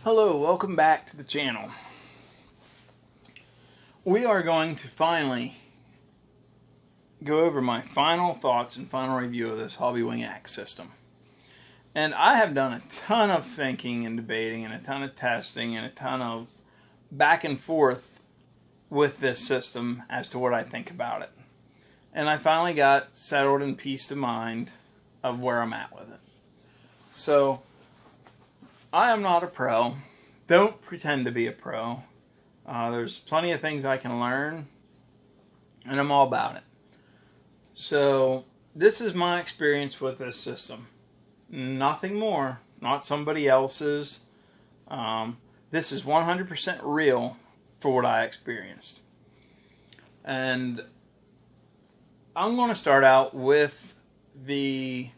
Hello, welcome back to the channel. We are going to finally go over my final thoughts and final review of this Hobbywing Axe system. And I have done a ton of thinking and debating and a ton of testing and a ton of back and forth with this system as to what I think about it. And I finally got settled in peace of mind of where I'm at with it. So, I am not a pro. Don't pretend to be a pro. There's plenty of things I can learn, and I'm all about it. So, this is my experience with this system. Nothing more. Not somebody else's. This is 100% real for what I experienced. And I'm going to start out with the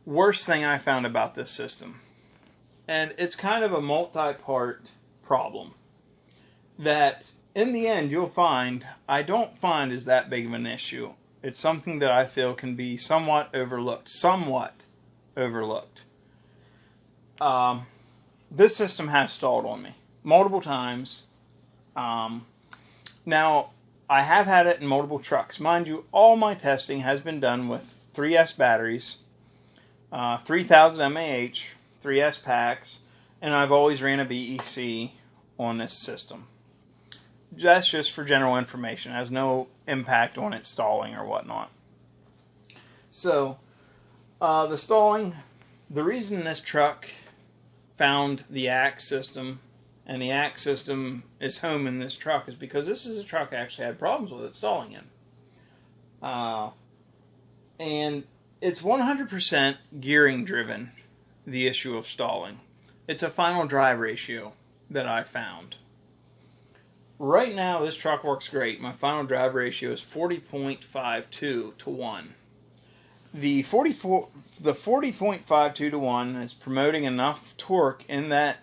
worst thing I found about this system. And it's kind of a multi-part problem that in the end you'll find I don't find is that big of an issue. It's something that I feel can be somewhat overlooked. This system has stalled on me multiple times. Now, I have had it in multiple trucks. Mind you, all my testing has been done with 3S batteries, 3000 mAh, 3S packs, and I've always ran a BEC on this system. That's just for general information. It has no impact on it stalling or whatnot. So, the stalling, the reason this truck found the Axe system, and the Axe system is home in this truck, is because this is a truck I actually had problems with it stalling in. And it's 100% gearing driven, the issue of stalling. It's a final drive ratio that I found. Right now, this truck works great. My final drive ratio is 40.52 to 1. The 40.52 to 1 is promoting enough torque in that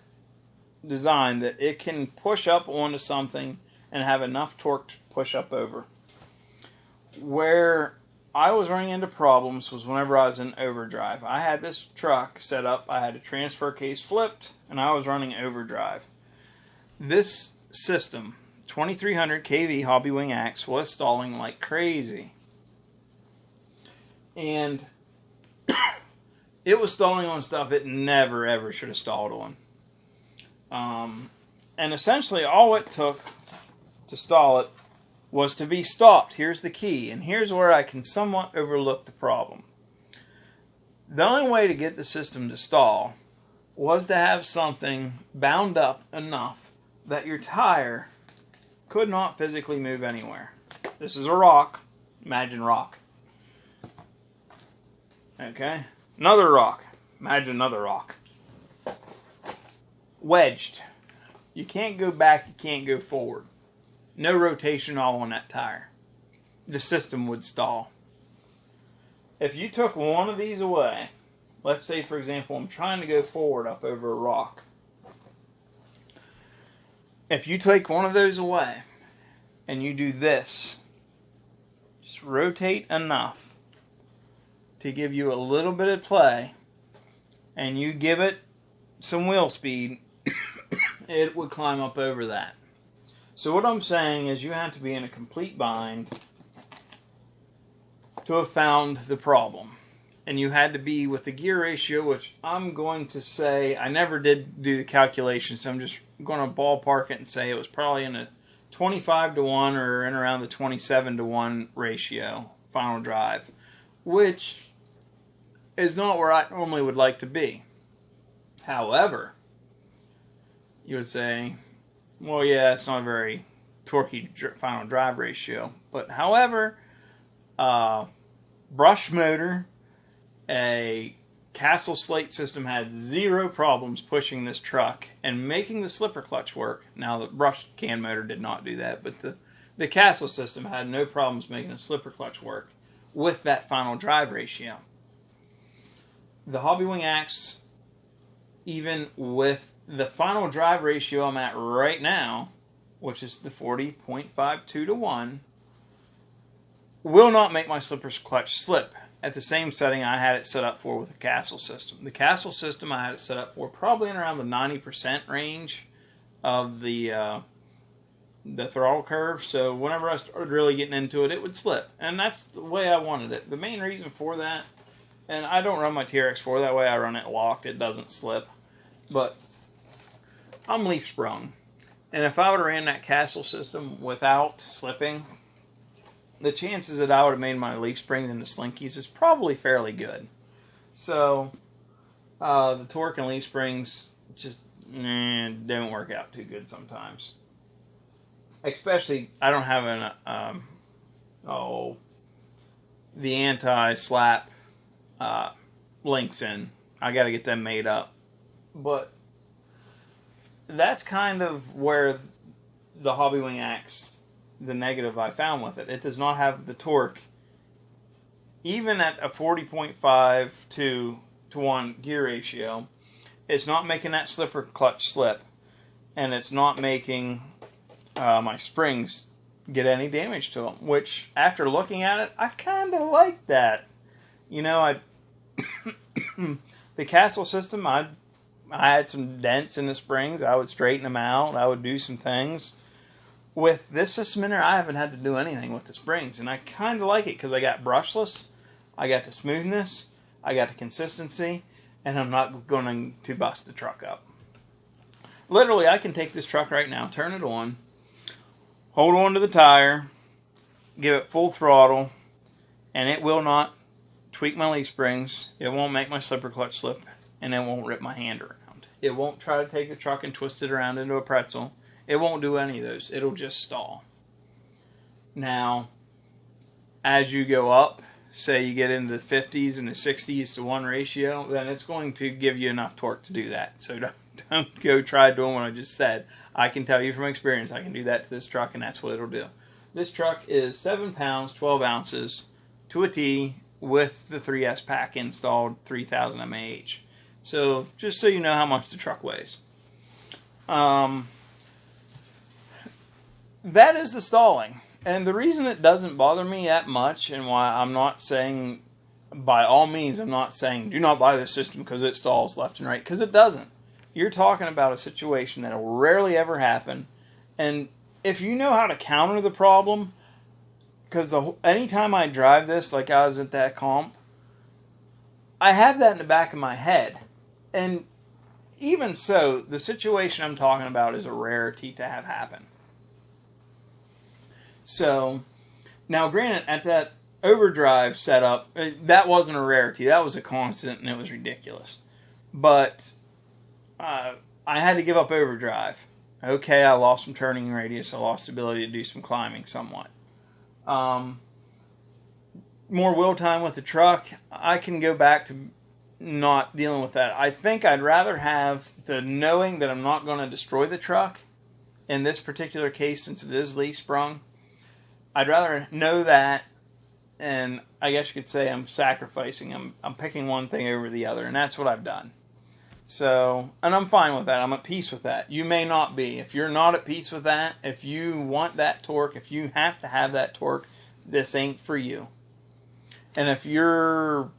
design that it can push up onto something and have enough torque to push up over. Where I was running into problems was whenever I was in overdrive. I had this truck set up, I had a transfer case flipped, and I was running overdrive. This system, 2300 kV Hobbywing Axe, was stalling like crazy. And it was stalling on stuff it never ever should have stalled on. And essentially all it took to stall it was to be stopped. Here's the key, and here's where I can somewhat overlook the problem. The only way to get the system to stall was to have something bound up enough that your tire could not physically move anywhere. This is a rock. Imagine rock. Okay? Another rock. Imagine another rock. Wedged. You can't go back, you can't go forward. No rotation all on that tire. The system would stall. If you took one of these away, let's say for example I'm trying to go forward up over a rock. If you take one of those away and you do this, just rotate enough to give you a little bit of play and you give it some wheel speed, it would climb up over that. So what I'm saying is you have to be in a complete bind to have found the problem. And you had to be with the gear ratio, which I'm going to say, I never did do the calculations, so I'm just going to ballpark it and say it was probably in a 25 to 1 or in around the 27 to 1 ratio, final drive, which is not where I normally would like to be. However, you would say, well, yeah, it's not a very torquey final drive ratio. But however, brush motor, a Castle slate system had zero problems pushing this truck and making the slipper clutch work. Now, the brush can motor did not do that, but the Castle system had no problems making the slipper clutch work with that final drive ratio. The Hobbywing Axe, even with the final drive ratio I'm at right now, which is the 40.52 to 1, will not make my slipper clutch slip at the same setting I had it set up for with the Castle system. The Castle system I had it set up for probably in around the 90% range of the throttle curve. So whenever I started really getting into it, it would slip. And that's the way I wanted it. The main reason for that, and I don't run my TRX4 that way, I run it locked, it doesn't slip. But I'm leaf sprung. And if I would have ran that Castle system without slipping, the chances that I would have made my leaf springs into slinkies is probably fairly good. So, the torque and leaf springs just don't work out too good sometimes. Especially, I don't have the anti-slap links in. I got to get them made up. But that's kind of where the Hobbywing Axe, the negative I found with it. It does not have the torque, even at a 40.5 to 1 gear ratio. It's not making that slipper clutch slip, and it's not making my springs get any damage to them, which after looking at it, I kind of like that. You know, the Castle system, I had some dents in the springs. I would straighten them out. I would do some things. With this system in there, I haven't had to do anything with the springs, and I kind of like it because I got brushless, I got the smoothness, I got the consistency, and I'm not going to bust the truck up. Literally, I can take this truck right now, turn it on, hold on to the tire, give it full throttle, and it will not tweak my leaf springs, it won't make my slipper clutch slip, and it won't rip my hand around. It won't try to take the truck and twist it around into a pretzel. It won't do any of those. It'll just stall. Now, as you go up, say you get into the 50s and the 60s to 1 ratio, then it's going to give you enough torque to do that. So don't go try doing what I just said. I can tell you from experience, I can do that to this truck, and that's what it'll do. This truck is 7 pounds, 12 ounces to a T with the 3S pack installed, 3000 mAh. So just so you know how much the truck weighs. That is the stalling. And the reason it doesn't bother me that much, and why I'm not saying, by all means, I'm not saying do not buy this system because it stalls left and right, because it doesn't. You're talking about a situation that will rarely ever happen. And if you know how to counter the problem, because anytime I drive this, like I was at that comp, I have that in the back of my head. And even so, the situation I'm talking about is a rarity to have happen. So, now granted, at that overdrive setup, that wasn't a rarity. That was a constant, and it was ridiculous. But I had to give up overdrive. Okay, I lost some turning radius. I lost the ability to do some climbing somewhat. More wheel time with the truck. I can go back to not dealing with that. I think I'd rather have the knowing that I'm not going to destroy the truck. In this particular case, since it is leaf sprung, I'd rather know that, and I guess you could say I'm sacrificing. I'm picking one thing over the other, and that's what I've done. So, and I'm fine with that. I'm at peace with that. You may not be. If you're not at peace with that, if you want that torque, if you have to have that torque, this ain't for you. And if you're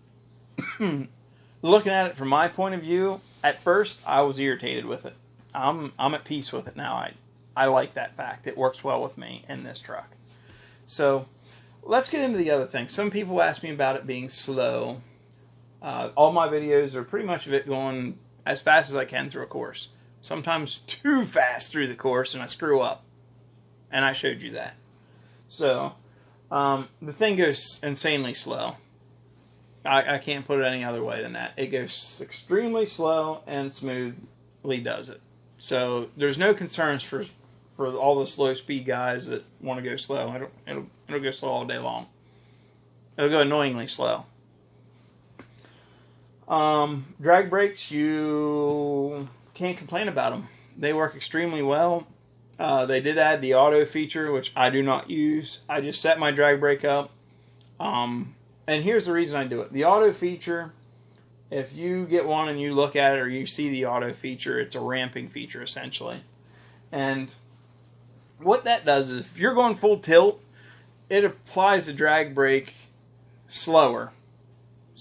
looking at it from my point of view, at first I was irritated with it. I'm at peace with it now. I like that fact. It works well with me in this truck. So, let's get into the other thing. Some people ask me about it being slow. All my videos are pretty much of it going as fast as I can through a course. Sometimes too fast through the course, and I screw up. And I showed you that. So, the thing goes insanely slow. I can't put it any other way than that. It goes extremely slow and smoothly does it. So, there's no concerns for all the slow speed guys that want to go slow. It'll go slow all day long. It'll go annoyingly slow. Drag brakes, you can't complain about them. They work extremely well. They did add the auto feature, which I do not use. I just set my drag brake up. And here's the reason I do it. The auto feature, if you get one and you look at it or you see the auto feature, it's a ramping feature essentially. And what that does is if you're going full tilt, it applies the drag brake slower.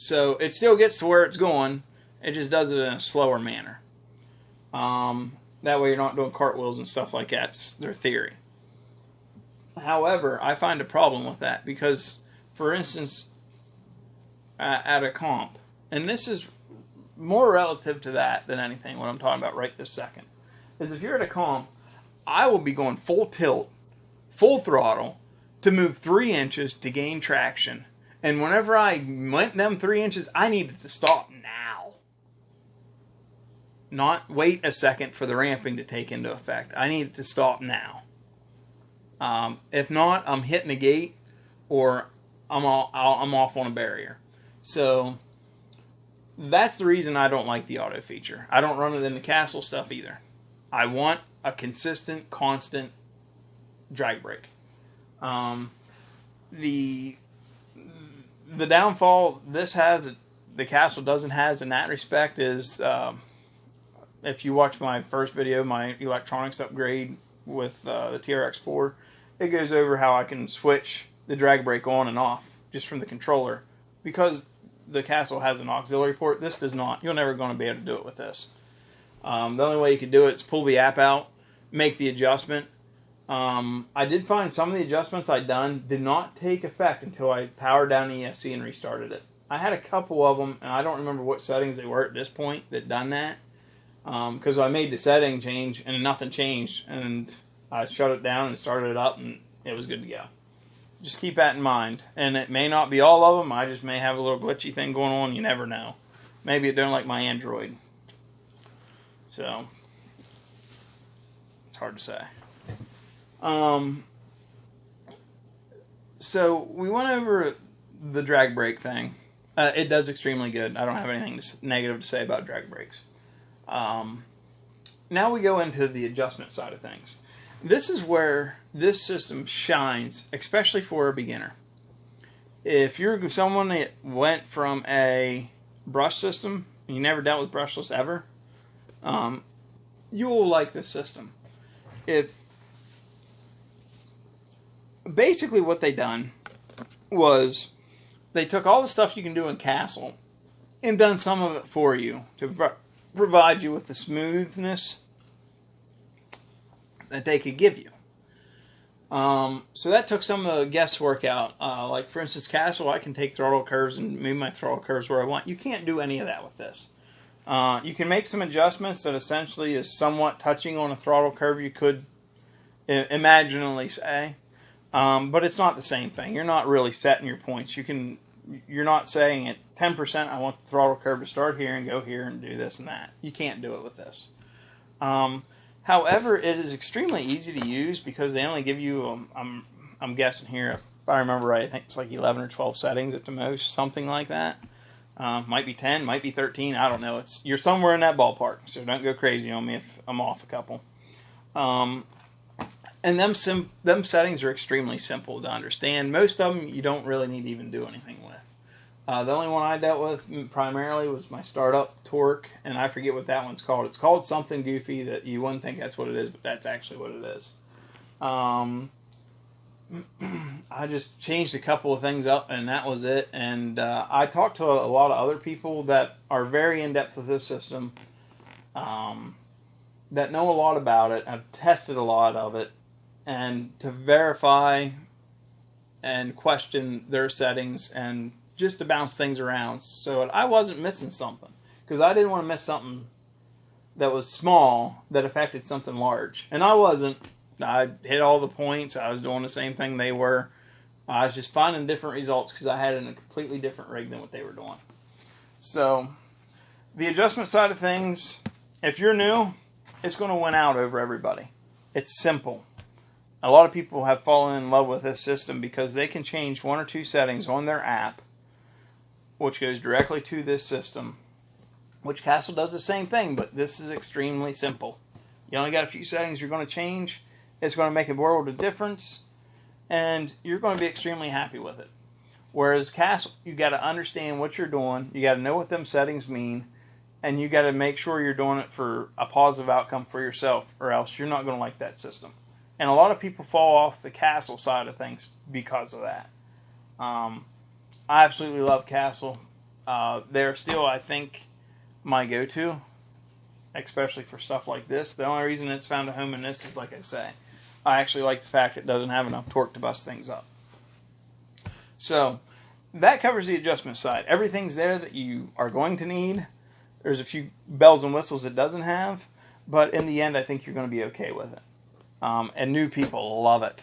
So it still gets to where it's going. It just does it in a slower manner. That way you're not doing cartwheels and stuff like that. It's their theory. However, I find a problem with that because, for instance, at a comp, and this is more relative to that than anything, what I'm talking about right this second, is if you're at a comp, I will be going full tilt, full throttle, to move 3 inches to gain traction. And whenever I went them 3 inches, I needed to stop now. Not wait a second for the ramping to take into effect. I needed to stop now. If not, I'm hitting a gate or I'm off on a barrier. So that's the reason I don't like the auto feature. I don't run it in the castle stuff either. I want a consistent, constant drag brake. The downfall this has, the castle doesn't has in that respect is, if you watch my first video, my electronics upgrade with the TRX4, it goes over how I can switch the drag brake on and off just from the controller. Because the castle has an auxiliary port, this does not. You're never going to be able to do it with this. The only way you can do it is pull the app out, make the adjustment. I did find some of the adjustments I'd done did not take effect until I powered down the ESC and restarted it. I had a couple of them, and I don't remember what settings they were at this point that done that. Because I made the setting change and nothing changed, and I shut it down and started it up, and it was good to go. Just keep that in mind. And it may not be all of them. I just may have a little glitchy thing going on. You never know. Maybe it don't like my Android. So it's hard to say. So we went over the drag brake thing. It does extremely good. I don't have anything negative to say about drag brakes. Now we go into the adjustment side of things. This is where this system shines, especially for a beginner. If you're someone that went from a brush system, and you never dealt with brushless ever, you will like this system. Basically what they done was they took all the stuff you can do in Castle and done some of it for you to provide you with the smoothness that they could give you. So that took some of the guesswork out. Like for instance, Castle, I can take throttle curves and move my throttle curves where I want. You can't do any of that with this. You can make some adjustments that essentially is somewhat touching on a throttle curve, you could imaginally say. But it's not the same thing. You're not really setting your points. You're not saying at 10% I want the throttle curve to start here and go here and do this and that. You can't do it with this. However, it is extremely easy to use because they only give you, I'm guessing here, if I remember right, I think it's like 11 or 12 settings at the most, something like that. Might be 10, might be 13, I don't know. You're somewhere in that ballpark, so don't go crazy on me if I'm off a couple. And them settings are extremely simple to understand. Most of them you don't really need to even do anything with. The only one I dealt with primarily was my startup torque, and I forget what that one's called. It's called something goofy that you wouldn't think that's what it is, but that's actually what it is. I just changed a couple of things up, and that was it. And I talked to a lot of other people that are very in-depth with this system, that know a lot about it. I've tested a lot of it, and to verify and question their settings and just to bounce things around so I wasn't missing something, because I didn't want to miss something that was small that affected something large, and I wasn't. I hit all the points. I was doing the same thing they were. I was just finding different results because I had it in a completely different rig than what they were doing. So the adjustment side of things, if you're new, it's going to win out over everybody. It's simple. A lot of people have fallen in love with this system because they can change 1 or 2 settings on their app, which goes directly to this system, which Castle does the same thing, but this is extremely simple. You only got a few settings you're going to change. It's going to make a world of difference, and you're going to be extremely happy with it. Whereas Castle, you got to understand what you're doing. You got to know what them settings mean, and you got to make sure you're doing it for a positive outcome for yourself, or else you're not going to like that system. And a lot of people fall off the Castle side of things because of that. I absolutely love Castle. they're still, I think, my go-to, especially for stuff like this. The only reason it's found a home in this is, like I say, I actually like the fact it doesn't have enough torque to bust things up. So that covers the adjustment side. Everything's there that you are going to need. There's a few bells and whistles it doesn't have, but in the end, I think you're going to be okay with it. And new people love it.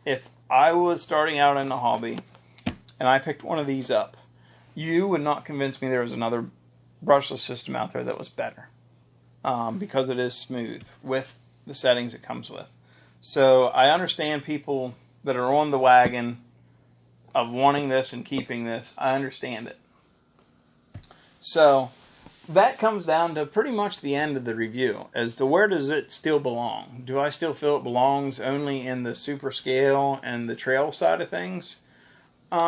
If I was starting out in the hobby and I picked one of these up, you would not convince me there was another brushless system out there that was better, because it is smooth with the settings it comes with. So I understand people that are on the wagon of wanting this and keeping this. I understand it. So that comes down to pretty much the end of the review as to where does it still belong. Do I still feel it belongs only in the super scale and the trail side of things? It's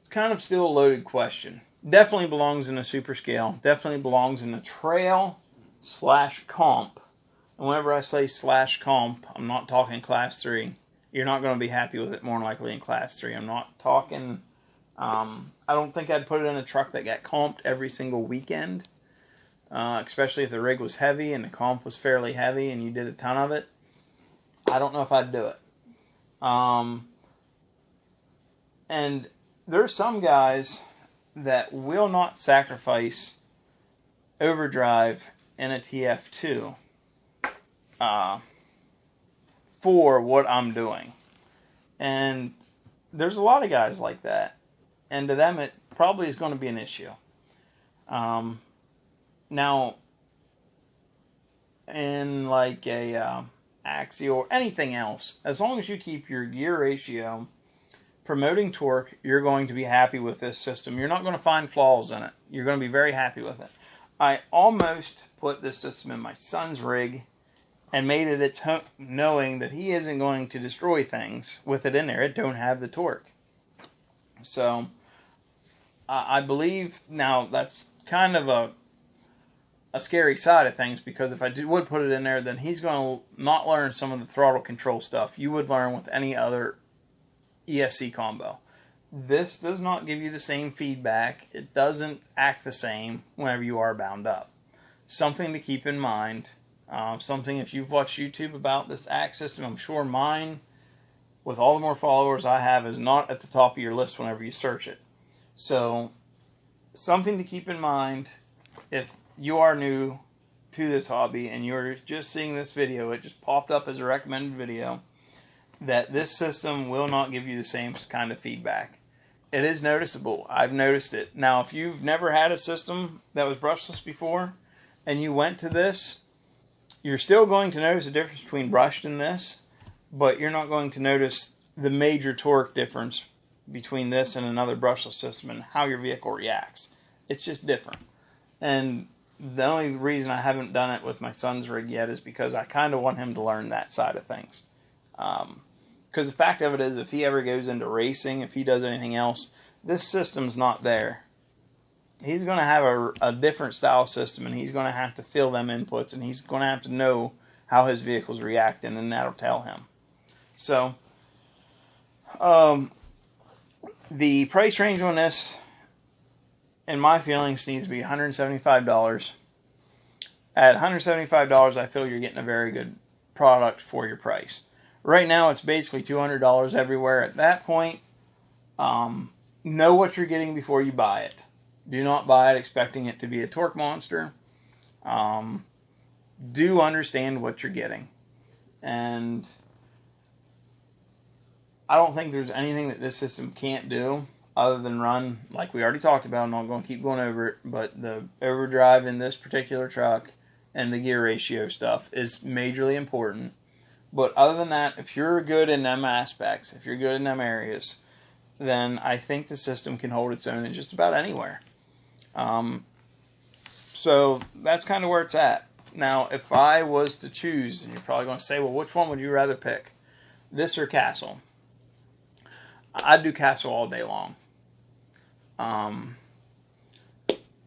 kind of still a loaded question. Definitely belongs in the super scale. Definitely belongs in the trail / comp. And whenever I say / comp, I'm not talking class 3. You're not going to be happy with it more than likely in class 3. I'm not talking... I don't think I'd put it in a truck that got comped every single weekend. Especially if the rig was heavy and the comp was fairly heavy and you did a ton of it. I don't know if I'd do it. And there's some guys that will not sacrifice overdrive in a TF2 for what I'm doing. And there's a lot of guys like that. And to them, it probably is going to be an issue. Now, in like a Axial or anything else, as long as you keep your gear ratio promoting torque, you're going to be happy with this system. You're not going to find flaws in it. You're going to be very happy with it. I almost put this system in my son's rig and made it its home, knowing that he isn't going to destroy things with it in there. It don't have the torque. So, I believe, now that's kind of a scary side of things, because if I would put it in there, then he's going to not learn some of the throttle control stuff you would learn with any other ESC combo. This does not give you the same feedback. It doesn't act the same whenever you are bound up. Something to keep in mind. Something, if you've watched YouTube about this Axe system, I'm sure mine, with all the more followers I have, is not at the top of your list whenever you search it. So, something to keep in mind if you are new to this hobby and you're just seeing this video, it just popped up as a recommended video, that this system will not give you the same kind of feedback. It is noticeable. I've noticed it. Now, if you've never had a system that was brushless before and you went to this, you're still going to notice a difference between brushed and this, but you're not going to notice the major torque difference between this and another brushless system and how your vehicle reacts. It's just different. And the only reason I haven't done it with my son's rig yet is because I kind of want him to learn that side of things. Because the fact of it is, if he ever goes into racing, if he does anything else, this system's not there. He's going to have a different style system, and he's going to have to fill them inputs, and he's going to have to know how his vehicle's reacting, and that'll tell him. So, the price range on this, in my feelings, needs to be $175. At $175, I feel you're getting a very good product for your price. Right now, it's basically $200 everywhere. At that point, know what you're getting before you buy it. Do not buy it expecting it to be a torque monster. Do understand what you're getting. And I don't think there's anything that this system can't do other than run, like we already talked about. I'm not going to keep going over it, but the overdrive in this particular truck and the gear ratio stuff is majorly important. But other than that, if you're good in them aspects, if you're good in them areas, then I think the system can hold its own in just about anywhere. So that's kind of where it's at. Now, if I was to choose, and you're probably going to say, well, which one would you rather pick? This or Castle? I'd do Castle all day long.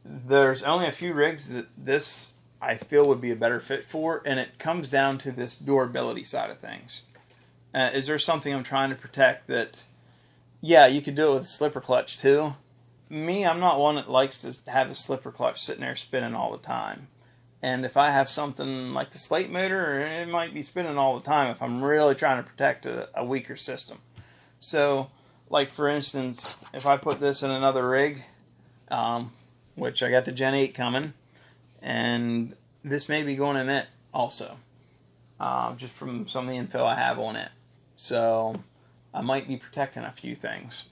There's only a few rigs that this I feel would be a better fit for, and it comes down to this durability side of things. Is there something I'm trying to protect that, yeah, you could do it with a slipper clutch too, me, I'm not one that likes to have the slipper clutch sitting there spinning all the time. And if I have something like the slate motor, it might be spinning all the time if I'm really trying to protect a weaker system. So, like for instance, if I put this in another rig, which I got the Gen 8 coming, and this may be going in it also, just from some of the info I have on it. So, I might be protecting a few things.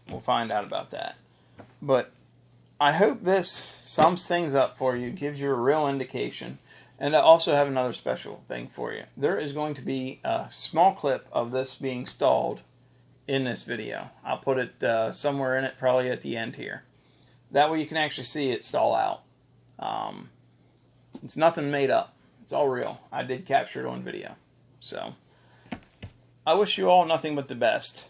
We'll find out about that. But I hope this sums things up for you, gives you a real indication. And I also have another special thing for you. There is going to be a small clip of this being stalled in this video. I'll put it somewhere in it, probably at the end here. That way you can actually see it stall out. It's nothing made up. It's all real. I did capture it on video. So, I wish you all nothing but the best.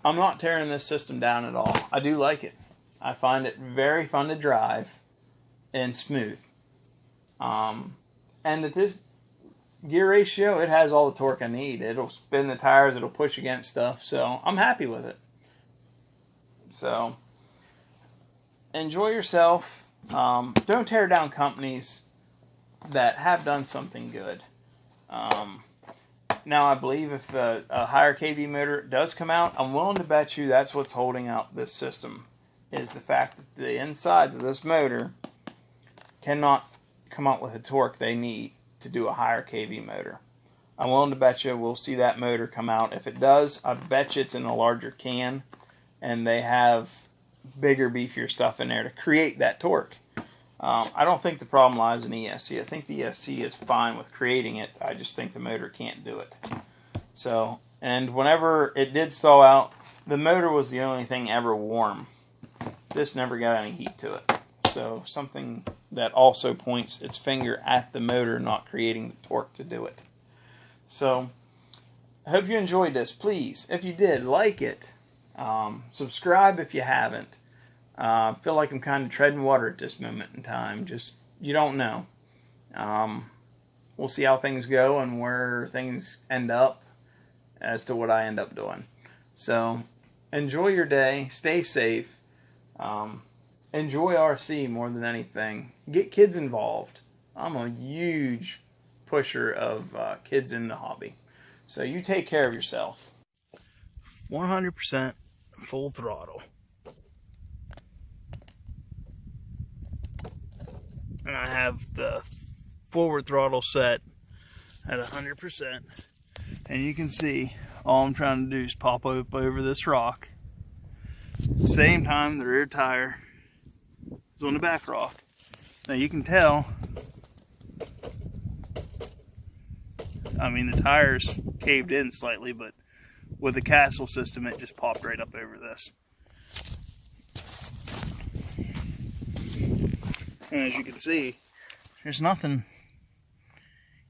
I'm not tearing this system down at all. I do like it. I find it very fun to drive and smooth. And at this gear ratio, it has all the torque I need. It'll spin the tires, it'll push against stuff, so I'm happy with it. So, enjoy yourself. Don't tear down companies that have done something good. Now, I believe if a higher kV motor does come out, I'm willing to bet you that's what's holding out this system, is the fact that the insides of this motor cannot come up with the torque they need to do a higher kV motor. I'm willing to bet you we'll see that motor come out. If it does, I bet you it's in a larger can, and they have bigger, beefier stuff in there to create that torque. I don't think the problem lies in ESC. I think the ESC is fine with creating it. I just think the motor can't do it. So, and whenever it did stall out, the motor was the only thing ever warm. This never got any heat to it. So, something that also points its finger at the motor not creating the torque to do it. So, I hope you enjoyed this. Please, if you did, like it. Subscribe if you haven't. I feel like I'm kind of treading water at this moment in time. Just, you don't know. We'll see how things go and where things end up as to what I end up doing. So, enjoy your day. Stay safe. Enjoy RC more than anything. Get kids involved. I'm a huge pusher of kids in the hobby. So, you take care of yourself. 100% full throttle. And I have the forward throttle set at 100%. And you can see all I'm trying to do is pop up over this rock. At the same time, the rear tire is on the back rock. Now you can tell, I mean, the tires caved in slightly, but with the castle system, it just popped right up over this. And as you can see, there's nothing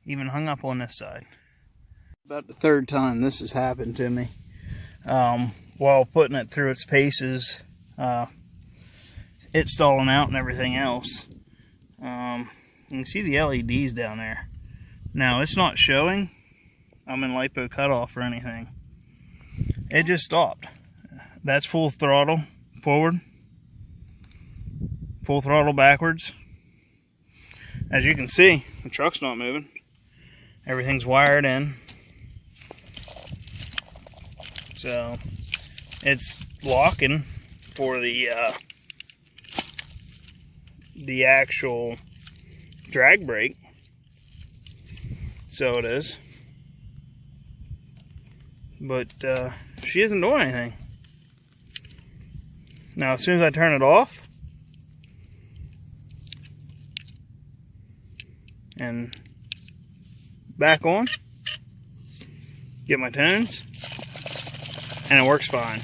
even hung up on this side. About the third time this has happened to me. While putting it through its paces, it's stalling out and everything else. You can see the LEDs down there. Now, it's not showing I'm in LiPo cutoff or anything. It just stopped. That's full throttle forward. Full throttle backwards. As you can see, the truck's not moving. Everything's wired in. So, it's locking for the actual drag brake. So it is. But she isn't doing anything. Now, as soon as I turn it off, and back on, get my tones, and it works fine.